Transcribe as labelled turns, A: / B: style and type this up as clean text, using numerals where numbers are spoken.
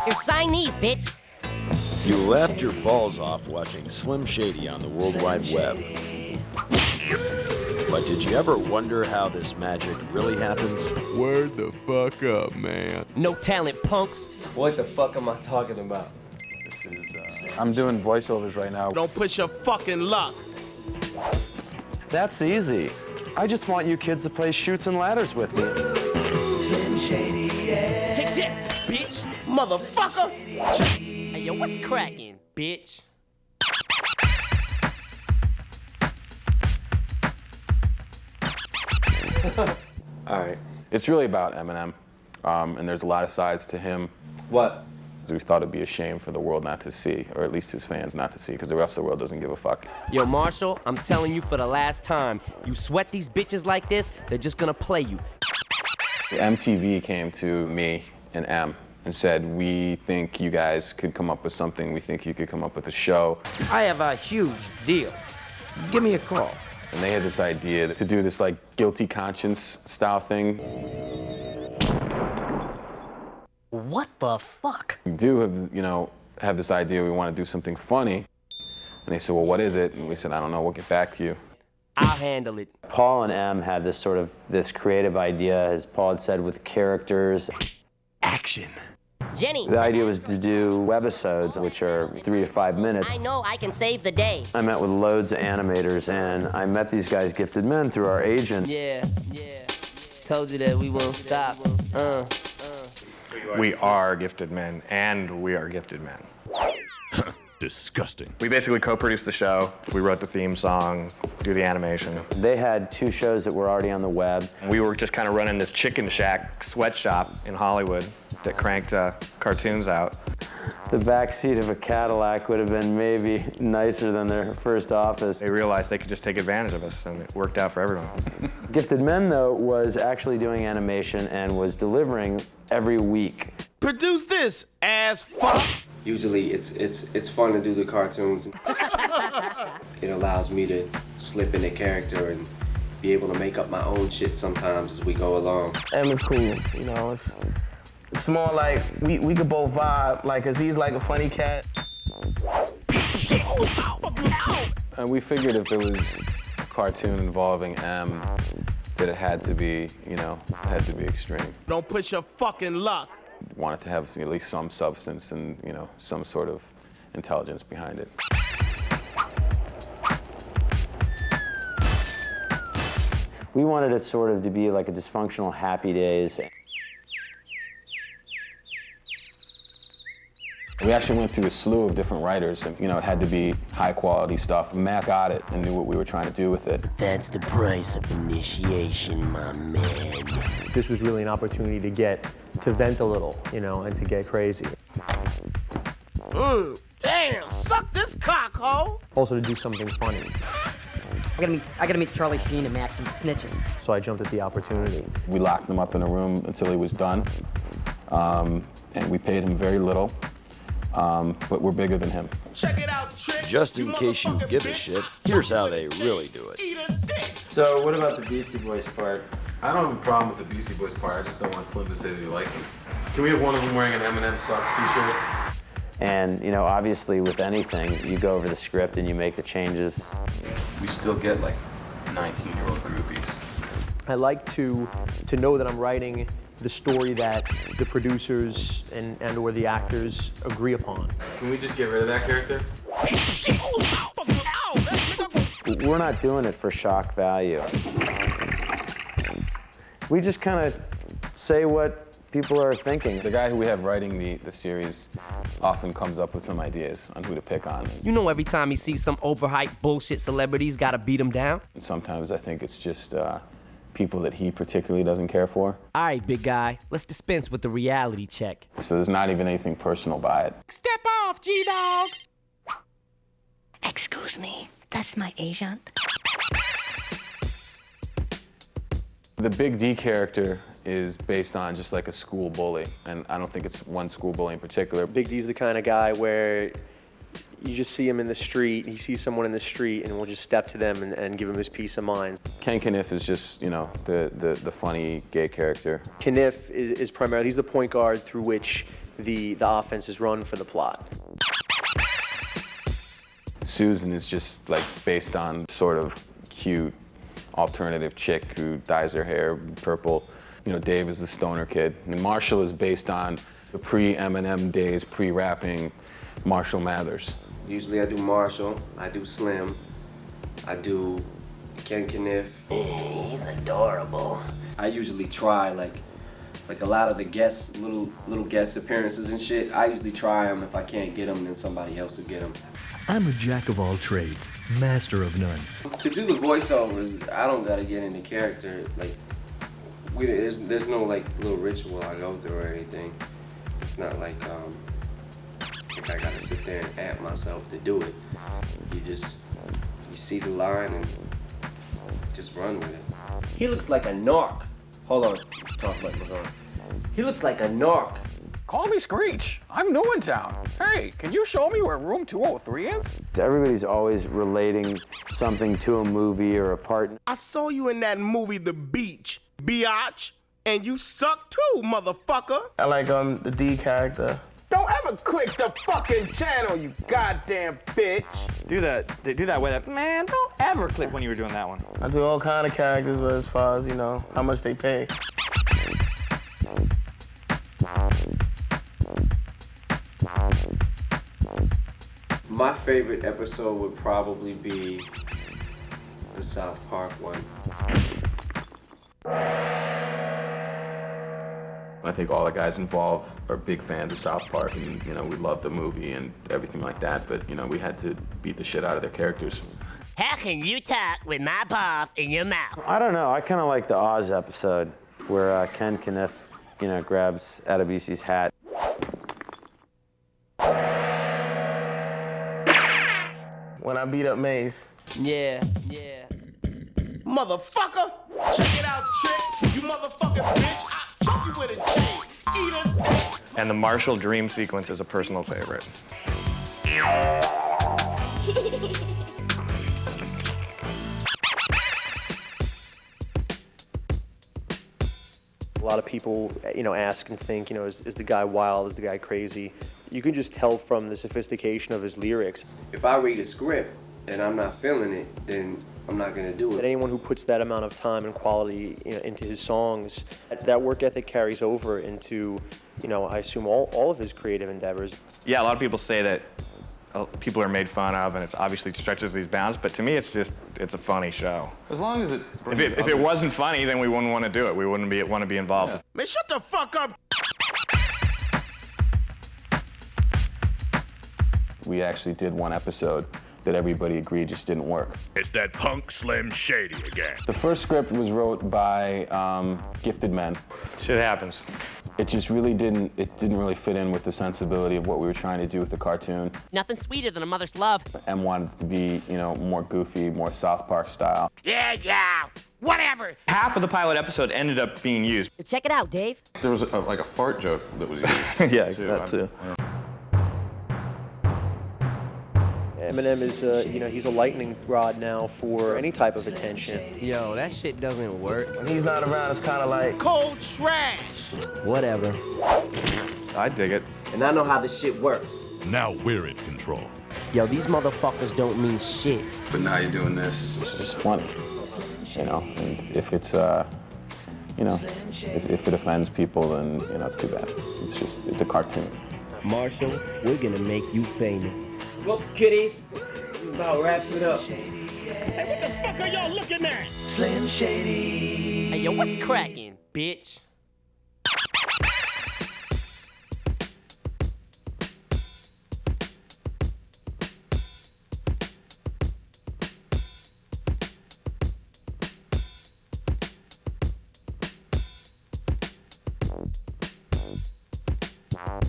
A: You're Chinese, bitch.
B: You laughed your balls off watching Slim Shady on the World Wide Web. But did you ever wonder how this magic really happens?
C: Word the fuck up, man.
A: No talent, punks.
D: What the fuck am I talking about?
E: I'm doing voiceovers right now.
F: Don't push your fucking luck.
E: That's easy. I just want you kids to play Chutes and Ladders with me.
G: Slim Shady, yeah.
A: Take that, bitch.
F: Motherfucker!
A: Hey, yo, what's cracking, bitch?
D: All right.
E: It's really about Eminem, and there's a lot of sides to him.
D: What?
E: We thought it'd be a shame for the world not to see, or at least his fans not to see, because the rest of the world doesn't give a fuck.
A: Yo, Marshall, I'm telling you for the last time, you sweat these bitches like this, they're just gonna play you.
E: MTV came to me and M and said, we think you guys could come up with something. We think you could come up with a show.
H: I have a huge deal. Give me a call.
E: And they had this idea to do this like guilty conscience style thing.
H: What the fuck?
E: We do have this idea we want to do something funny. And they said, well, what is it? And we said, I don't know, we'll get back to you.
A: I'll handle it.
I: Paul and M had this creative idea, as Paul had said, with characters.
F: Action.
A: Jenny.
I: The idea was to do webisodes, which are 3 to 5 minutes.
A: I know I can save the day.
I: I met with loads of animators, and I met these guys, Gifted Men, through our agent.
A: Yeah. Told you that we won't stop.
J: We are gifted men, and we are gifted men.
C: Disgusting.
J: We basically co-produced the show. We wrote the theme song, do the animation.
I: They had 2 shows that were already on the web.
J: We were just kind of running this chicken shack sweatshop in Hollywood that cranked cartoons out.
I: The backseat of a Cadillac would have been maybe nicer than their first office.
J: They realized they could just take advantage of us, and it worked out for everyone.
I: Gifted Men, though, was actually doing animation and was delivering every week.
F: Produce this, ass fuck.
D: Usually it's fun to do the cartoons. It allows me to slip in a character and be able to make up my own shit sometimes as we go along.
H: Em is cool, you know. It's more like we could both vibe, like, 'cause he's like a funny cat.
E: And we figured if it was a cartoon involving M, that it had to be, extreme.
F: Don't push your fucking luck.
E: Want it to have at least some substance and, some sort of intelligence behind it.
I: We wanted it sort of to be like a dysfunctional Happy Days.
E: We actually went through a slew of different writers, and, it had to be high-quality stuff. Matt got it and knew what we were trying to do with it.
A: That's the price of initiation, my man.
K: This was really an opportunity to vent a little, and to get crazy.
F: Damn, suck this cock, ho.
K: Also to do something funny.
L: I gotta meet Charlie Sheen and Max and Snitches.
K: So I jumped at the opportunity.
E: We locked him up in a room until he was done, and we paid him very little. But we're bigger than him.
F: Check it out, trick.
B: Just in case you give a shit, here's how they really do it.
I: So what about the Beastie Boys part?
E: I don't have a problem with the Beastie Boys part. I just don't want Slim to say that he likes them. Can we have one of them wearing an Eminem Sucks t-shirt?
I: And, obviously with anything, you go over the script and you make the changes.
E: We still get like 19-year-old groupies.
K: I like to know that I'm writing the story that the producers and or the actors agree upon.
E: Can we just get rid of that character?
I: We're not doing it for shock value. We just kind of say what people are thinking.
E: The guy who we have writing the series often comes up with some ideas on who to pick on.
A: Every time he sees some overhyped bullshit celebrities, gotta beat him down.
E: And sometimes I think it's just people that he particularly doesn't care for.
A: All right, big guy, let's dispense with the reality check.
E: So there's not even anything personal by it.
F: Step off, G-Dog.
L: Excuse me, that's my agent.
E: The Big D character is based on just like a school bully, and I don't think it's one school bully in particular.
K: Big D's the kind of guy where you just see him in the street, he sees someone in the street, and we'll just step to them and give him his peace of mind.
E: Ken Kniff is just, the funny gay character.
K: Kniff is primarily, he's the point guard through which the offense is run for the plot.
E: Susan is just like based on sort of cute alternative chick who dyes her hair purple. You know, Dave is the stoner kid. And Marshall is based on the pre-Eminem days, pre-rapping Marshall Mathers.
D: Usually I do Marshall, I do Slim, I do Ken Kniff.
G: He's adorable.
D: I usually try like a lot of the guest little guest appearances and shit. I usually try them. If I can't get them, then somebody else will get them.
M: I'm a jack of all trades, master of none.
D: To do the voiceovers, I don't gotta get into character. Like, there's no like little ritual I go through or anything. It's not like I gotta sit there and amp myself to do it. You see the line and just run with it. He looks like a narc. Hold on, talk about what's on. He looks like a narc.
N: Call me Screech. I'm new in town. Hey, can you show me where room 203 is?
I: Everybody's always relating something to a movie or a part.
F: I saw you in that movie, The Beach, biatch, and you suck too, motherfucker.
H: I like the D character.
F: Don't ever click the fucking channel, you goddamn bitch.
O: They do that with it. Man, don't ever click when you were doing that one.
H: I do all kind of characters, but as far as, you know, how much they pay.
D: My favorite episode would probably be the South Park one.
E: I think all the guys involved are big fans of South Park, and you know, we love the movie and everything like that, but you know, we had to beat the shit out of their characters.
P: How can you talk with my balls in your mouth?
I: I don't know. I kind of like the Oz episode where Ken Kniff, you know, grabs Adebisi's hat.
H: When I beat up Maze.
F: Yeah. Motherfucker, check it out, chick. You motherfucking bitch. I choke you with a chain. Eat a dick.
J: And the Marshall dream sequence is a personal favorite.
K: A lot of people, you know, ask and think, you know, is the guy wild? Is the guy crazy? You can just tell from the sophistication of his lyrics.
D: If I read a script and I'm not feeling it, then I'm not gonna do it.
K: That anyone who puts that amount of time and quality, you know, into his songs, that work ethic carries over into, you know, I assume all of his creative endeavors.
J: Yeah, a lot of people say that people are made fun of, and it's obviously stretches these bounds. But to me, it's a funny show.
E: As long as it.
J: If it wasn't funny, then we wouldn't want to do it. We wouldn't want to be involved.
F: Yeah. Man, shut the fuck up.
E: We actually did one episode that everybody agreed just didn't work.
C: It's that punk Slim Shady again.
E: The first script was wrote by gifted men.
J: Shit happens.
E: It just really didn't really fit in with the sensibility of what we were trying to do with the cartoon.
P: Nothing sweeter than a mother's love.
E: M wanted it to be, you know, more goofy, more South Park style.
P: Yeah, whatever.
J: Half of the pilot episode ended up being used.
L: Check it out, Dave.
E: There was like a fart joke that was used.
J: Yeah, that too.
K: Eminem is, you know, he's a lightning rod now for any type of attention.
A: Yo, that shit doesn't work.
H: When he's not around, it's kind of like
F: cold trash.
A: Whatever.
J: I dig it.
D: And I know how this shit works.
C: Now we're in control.
A: Yo, these motherfuckers don't mean shit.
E: But now you're doing this. It's just funny, you know. And if it's, you know, if it offends people, then you know it's too bad. It's a cartoon.
A: Marshall, we're gonna make you famous.
D: Well, kiddies, about wraps it up.
F: Hey, what the fuck are y'all looking at?
G: Slim Shady.
A: Hey, yo, what's cracking, bitch?
I: Wow.